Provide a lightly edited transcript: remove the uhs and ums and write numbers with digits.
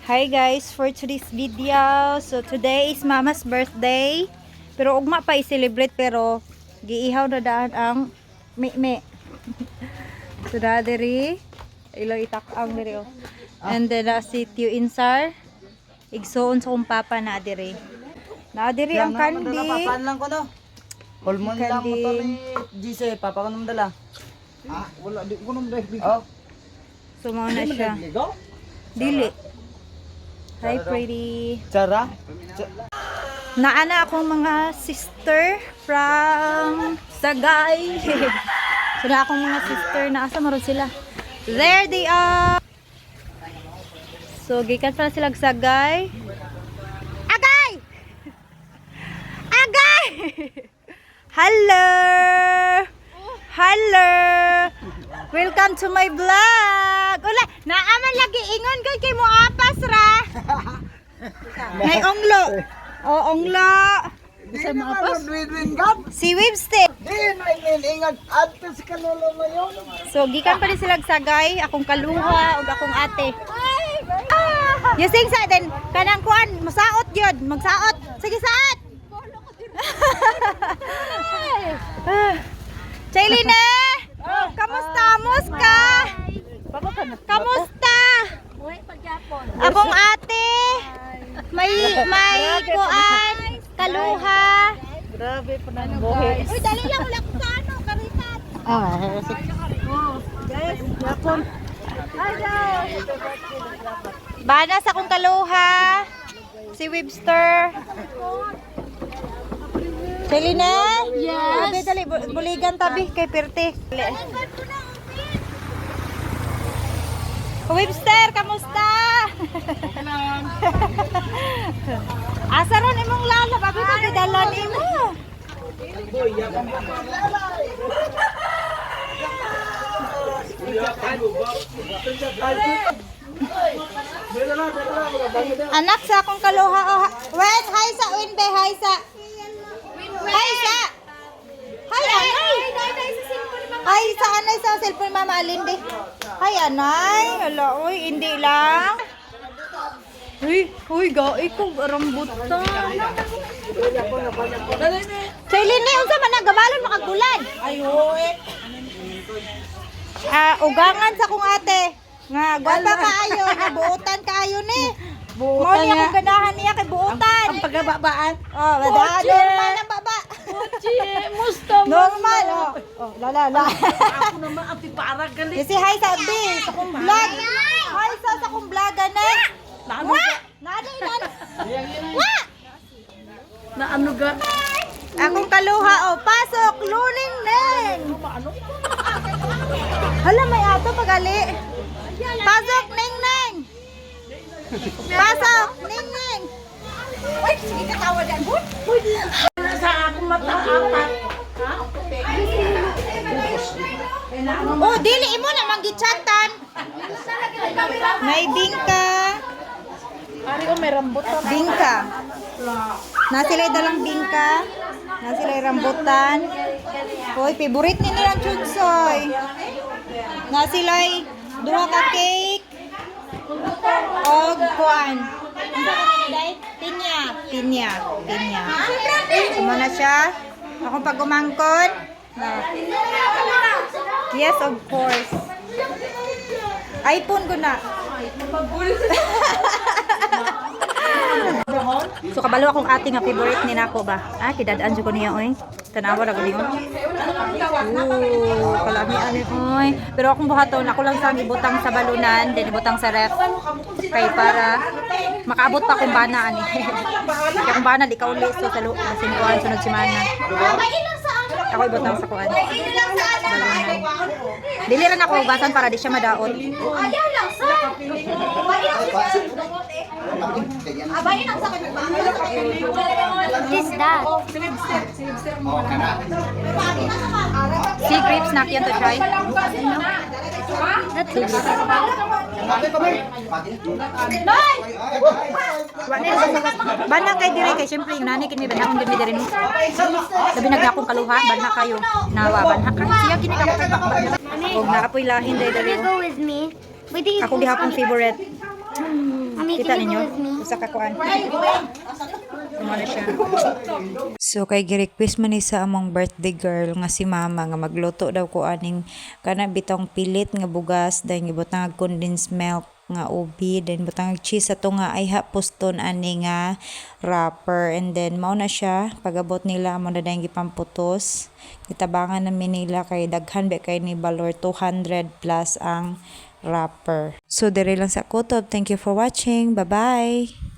Hi guys, for today's video. So today is mama's birthday. Pero ugma pa i-celebrate pero giihaw na daan ang me. So diri ilo itak-ang diri oh. And then si Tio Insar igsoon sa kong papa na diri. Na diri ang candy. Papaan lang ko no. Hormone lang mo to ni GC, papa ko nung dala. Wala di ko nung break. Oh. So mao na siya. Dili. Hi pretty. Tsara. Naana akong mga sister from Sagay. So na akong mga sister na asa maron sila. There they are. So gikan pa sila Sagay. Agay! Agay! Hello! Hello! Welcome to my vlog. Ula, naaman lagi ingon kay mo apas ra. May onglo. O onglo. Sa mga pas. Si Webster. Din may ingat adto sa kalolo mo yun. So gikan pa rin sila Sagay, akong kaluha ug akong ate. Yusing sa din kanang kuan, masaot yun, magsaot. Sige saot. Chaylina, kamusta? Muska? Kamusta? Akong ate. May kuan, kaluha. Grabe po na ng buhay. Uy, dali lang wala ko sa ano, karitat. Guys, yapon. Bana sa akong kaluha. Si Webster. Selina? Yes. Dali, buligan tabi kay Pirte. Webster, kamusta? Asa ron imong lala, babi ko gidalan imo. Anak sa akong kaluha. Oh, wait, hi sa Winbe, hi sa. Hi sa. Hi anay. Hi sa anay sa cellphone mama Alinde. Hi anay. Hala, uy, hindi lang. Uy, gaay kong rambutan. Celine, unsa man nagabalon makagulan? Ay, uy. Ugangan sa kong ate. Nga, gwapa kaayo, nabuutan kaayo ni. Buutan niya. Akong ganahan niya kay buutan. Ang pagbabaan. Oh, normal ang baba. Pochi, musta mo? Normal, oh. Oh, la. Ako naman ang tiparag gali. Kasi hi sa Abdi, sa kong vlog. Hi sa kong vlog, ane. Wa! Nani. Wa! Na ano ga? Akong kaluha, oh. Pasok, luning neng. Hala, may ato pagali. Pasok, neng. Pasok, neng. Uy, sige katawa dyan, bud. Sa akong mata apat. Oh, dili imo na manggitsatan. May bingka. Ari ko may rambutan. Bingka. Na sila dalang bingka. Na sila rambutan. Hoy, favorite ni nilang chunsoy. Na sila duha ka cake. Og kuan. Pinya. Suma na siya. Akong pag-umangkon. Yes, of course. iPhone ko na. So kabalo akong ate nga favorite ni nako ba? Kidadaan jud ko niya oy. Tanawa ra gani. Kalami ani oy. Pero akong buhaton ako lang sa ibutang sa balunan, then ibutang sa ref. Kay para makaabot pa kung bana ani. Kaya kung bana di ka uli so sa sinkuan sunod semana. Ako ibutang sa kuan. Balunan. Dili ra nako hugasan para di siya madaot. Ayaw lang sa. Abay lang sa kanya. What is that? Si grapes snack yan to try. That's it. Banha kay dire kay syempre yung nani kini banhaon gid mi dire no. Sabi nagdakong kaluha, banha kayo. Nawa banha ka. Siya kini ka kay bakba. Og naapoy lahin dai Wanna dali. go with me? With these Ako gihapon favorite. Kita ninyo? Usa ka kuan. Ano siya? So kay gi-request man ni sa among birthday girl nga si mama nga magluto daw ko aning kana bitong pilit nga bugas then gibutang og condensed milk nga ubi then butang og cheese ato nga ay hapuston ani nga wrapper and then mao na siya pagabot nila amo na dayang gipamputos gitabangan namin nila kay daghan ba kay ni valor 200 plus ang wrapper. So dire lang sa kutob. Thank you for watching. Bye bye.